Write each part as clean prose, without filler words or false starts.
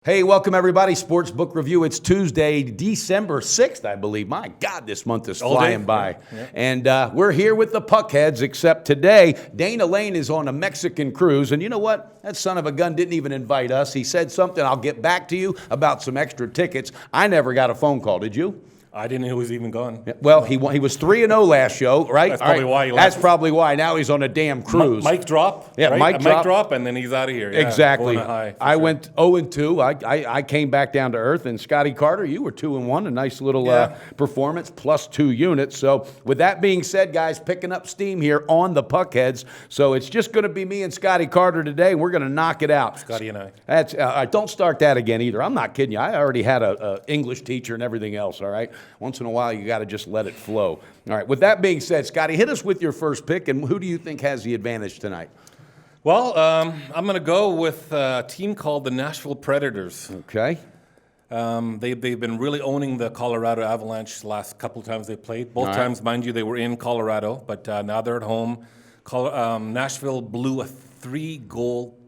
Hey, welcome everybody. Sportsbook Review. It's Tuesday, December 6th, I believe. My God, this month is flying by. Yeah. And we're here with the Puckheads, except today, Dana Lane is on a Mexican cruise. And you know what? That son of a gun didn't even invite us. He said something, I'll get back to you, about some extra tickets. I never got a phone call. Did you? I didn't know he was even gone. Well, he was 3-0 last show, right? That's probably why he left. That's probably why. Now he's on a damn cruise. Mic drop. Yeah, right? mic drop, and then he's out of here. Yeah, exactly. I sure. went 0-2. I came back down to earth, and Scotty Carter, you were 2-1. A nice little performance, plus 2 units. So with that being said, guys, picking up steam here on the Puckheads. So it's just going to be me and Scotty Carter today, and we're going to knock it out. Scotty and I. That's don't start that again either. I'm not kidding you. I already had a English teacher and everything else. All right. Once in a while, you got to just let it flow. All right. With that being said, Scotty, hit us with your first pick, and who do you think has the advantage tonight? Well, I'm going to go with a team called the Nashville Predators. Okay. They've been really owning the Colorado Avalanche the last couple of times they played. Both times, mind you, they were in Colorado, but now they're at home. Nashville blew a 3-goal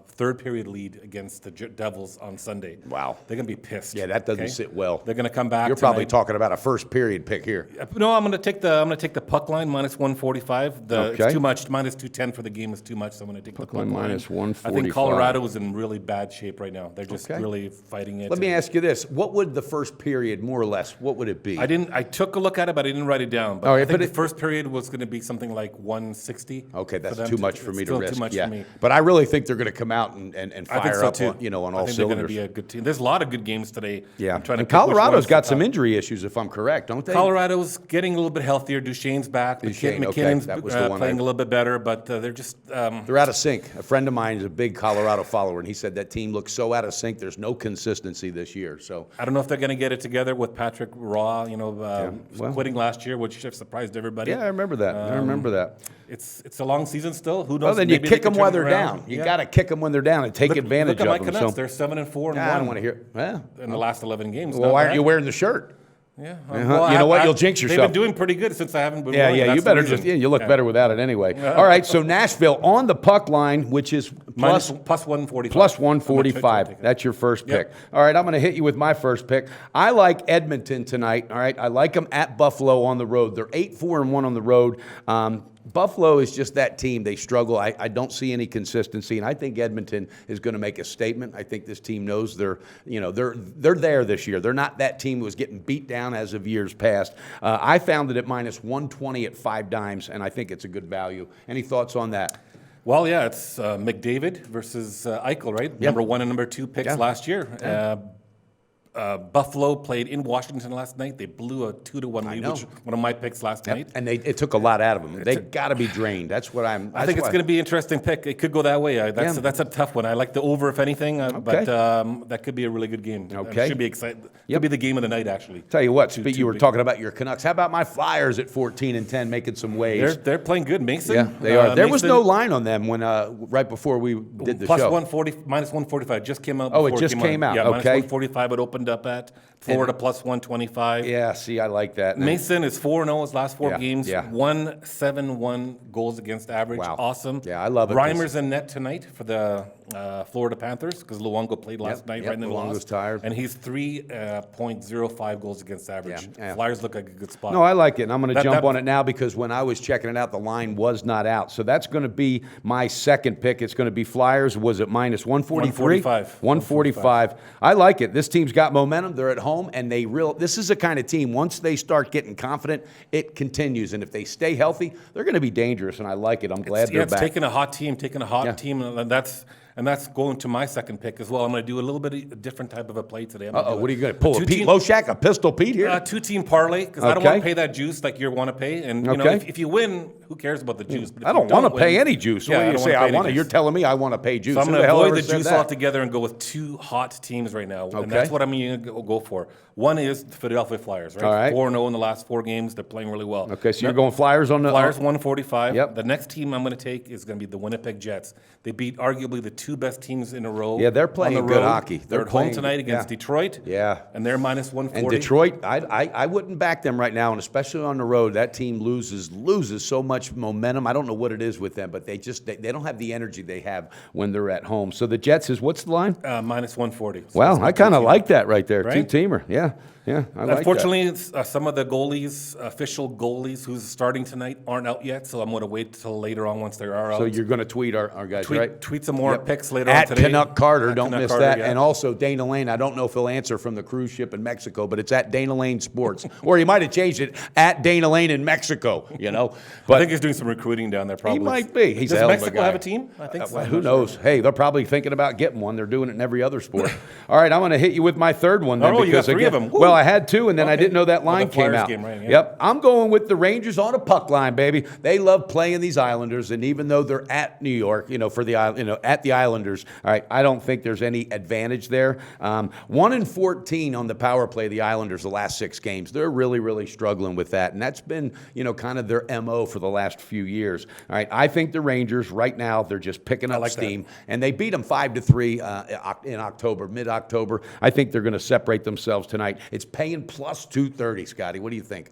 third period lead against the Devils on Sunday. Wow. They're going to be pissed. Yeah, that doesn't sit well. They're going to come back. You're probably talking about a first period pick here. No, I'm going to take the puck line minus 145. Okay. It's too much. Minus 210 for the game is too much, so I'm going to take the puck line minus 145. I think Colorado is in really bad shape right now. They're just really fighting it. Let me ask you this: what would the first period, more or less, what would it be? I took a look at it, but I didn't write it down. But I think the first period was going to be something like 160. Okay, that's too much for me to risk. Too much for me. But I really think they're going to come out and fire up, on all cylinders. I think they're going to be a good team. There's a lot of good games today. Yeah, and Colorado's got some injury issues, if I'm correct, don't they? Colorado's getting a little bit healthier. Duchesne's back. McKinnon's playing a little bit better, but they're just... they're out of sync. A friend of mine is a big Colorado follower, and he said that team looks so out of sync. There's no consistency this year. So I don't know if they're going to get it together with Patrick Roy, quitting last year, which surprised everybody. Yeah, I remember that. It's a long season still. Who knows? Well, then you kick them while they're down. You got to kick them when they're down and take advantage of them. Look at my Canucks. They're 7-4 and 1. I don't want to hear in the last 11 games. Well, why aren't you wearing the shirt? Yeah. Well, you know what? You'll jinx yourself. They've been doing pretty good since I haven't been wearing it. Yeah, you better just, you look better without it anyway. All right, so Nashville on the puck line, which is plus 145. Plus 145. That's your first pick. All right, I'm going to hit you with my first pick. I like Edmonton tonight. All right, I like them at Buffalo on the road. They're 8-4-1 on the road. Buffalo is just that team. They struggle. I don't see any consistency, and I think Edmonton is going to make a statement. I think this team knows they're there this year. They're not that team who was getting beat down as of years past. I found it at minus 120 at 5 dimes, and I think it's a good value. Any thoughts on that? Well, yeah, it's McDavid versus Eichel, right? Yep. Number 1 and number 2 picks last year. Yeah. Buffalo played in Washington last night. They blew a 2-1 lead, which was one of my picks last night. And it took a lot out of them. They got to be drained. I think it's going to be an interesting pick. It could go that way. That's a tough one. I like the over, if anything, but that could be a really good game. Okay. Should be exciting. Could be the game of the night, actually. Tell you what, you were talking about your Canucks. How about my Flyers at 14-10 making some waves? They're playing good. Mason? Yeah, they are. There was no line on them when right before we did the plus show. minus 145 just came out. Oh, it just came out. Yeah, okay. Minus 145 it opened up at. Florida plus 125. Yeah, see, I like that. Mason is 4-0 his last 4 games. 171 goals against average. Wow. Awesome. Yeah, I love it. Reimer's in net tonight for the Florida Panthers because Luongo played last night right in the loss. Luongo's tired. And he's 3.05 goals against average. Yeah. Flyers look like a good spot. No, I like it, and I'm going to jump on it now because when I was checking it out, the line was not out. So that's going to be my second pick. It's going to be Flyers. Was it minus 143? 145. I like it. This team's got momentum. They're at home, and this is the kind of team, once they start getting confident, it continues. And if they stay healthy, they're going to be dangerous, and I like it. I'm glad they're back. It's taking a hot team, and that's going to my second pick as well. I'm going to do a little bit of a different type of a play today. What are you going to pull? A Pete Loshak, a Pistol Pete here? 2-team parlay, because I don't want to pay that juice like you want to pay. And if you win, who cares about the juice? But I don't want to pay any juice. Yeah, you say I want to. You're telling me I want to pay juice. So I'm going to avoid the juice altogether and go with 2 hot teams right now. And that's what I'm going to go for. One is the Philadelphia Flyers, right? All right. 4-0 in the last 4 games. They're playing really well. Okay, so you're going Flyers on the... Flyers 145. Yep. The next team I'm going to take is going to be the Winnipeg Jets. They beat arguably the two best teams in a row. Yeah, they're playing on the good road. hockey. They're at home tonight against yeah. Detroit. Yeah. And they're minus 140. And Detroit, I wouldn't back them right now, and especially on the road. That team loses so much momentum. I don't know what it is with them, but they don't have the energy they have when they're at home. So the Jets is, what's the line? Minus 140. So Wow, I kind of like that right there. Right? Two-teamer. Yeah, I like Unfortunately, some of the goalies, official goalies who's starting tonight, aren't out yet, so I'm going to wait till later on once they are out. So you're going to tweet our guys, right? Tweet some more picks later At on today. Canuck Carter, At don't Canuck miss Carter, that. yeah. And also Dana Lane, I don't know if he'll answer from the cruise ship in Mexico, but it's at Dana Lane Sports. Or he might have changed it, at Dana Lane in Mexico, you know. I think he's doing some recruiting down there probably. He might be. He's a Does hell of a Mexico guy. have a team? I think so. Who knows? Hey, they're probably thinking about getting one. They're doing it in every other sport. All right, I'm going to hit you with my third one then. Oh, you got because three of them. Woo. Well, I had two, and then I Okay. didn't know that line the came Flyers out. game, right, yeah. Yep, I'm going with the Rangers on a puck line, baby. They love playing these Islanders, and even though they're at New York, at the Islanders, all right, I don't think there's any advantage there. 1-14 on the power play, the Islanders, the last 6 games. They're really, really struggling with that, and that's been, kind of their MO for the last few years. All right, I think the Rangers right now, they're just picking up steam, and they beat them 5-3 in October, mid-October. I think they're going to separate themselves tonight. It's paying plus 230, Scotty. What do you think?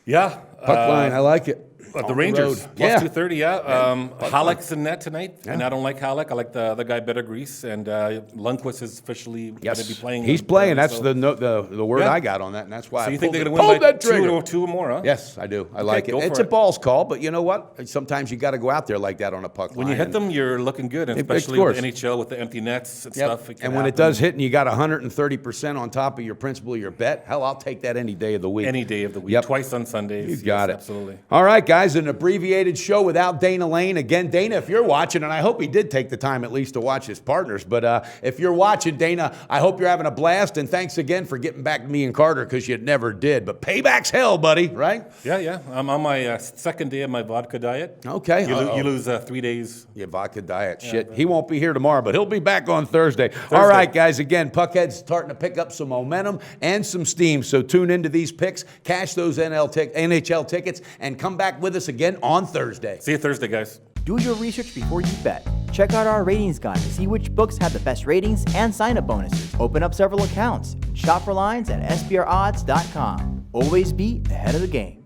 Yeah. Puck line, I like it. The Rangers, plus yeah. 230, yeah. Halleck's in net tonight, and I don't like Halleck. I like the other guy, Better Grease, and Lundqvist is officially going to be playing. He's playing. That's so. the word Yeah. I got on that, and that's why So I you think they're pulled going to win by that trigger. two or more, huh? Yes, I do. I like it. go for It's a it. balls call, but you know what? Sometimes you got to go out there like that on a puck line. When you hit them, you're looking good, and especially with the NHL with the empty nets and stuff. And when it does hit and you got 130% on top of your principal, your bet, hell, I'll take that any day of the week. Any day of the week, Yep. twice on Sundays. You got it. Absolutely. All right, guys, an abbreviated show without Dana Lane. Again, Dana, if you're watching, and I hope he did take the time at least to watch his partners, but if you're watching, Dana, I hope you're having a blast, and thanks again for getting back to me and Carter, because you never did. But payback's hell, buddy, right? Yeah. I'm on my second day of my vodka diet. Okay. You lose 3 days. Yeah, vodka diet. Shit. He won't be here tomorrow, but he'll be back on Thursday. All right, guys. Again, PuckHeads starting to pick up some momentum and some steam. So tune into these picks, cash those NHL tickets, and come back with us again on Thursday. See you Thursday, guys. Do your research before you bet. Check out our ratings guide to see which books have the best ratings and sign-up bonuses. Open up several accounts. Shop for lines at sbrodds.com. Always be ahead of the game.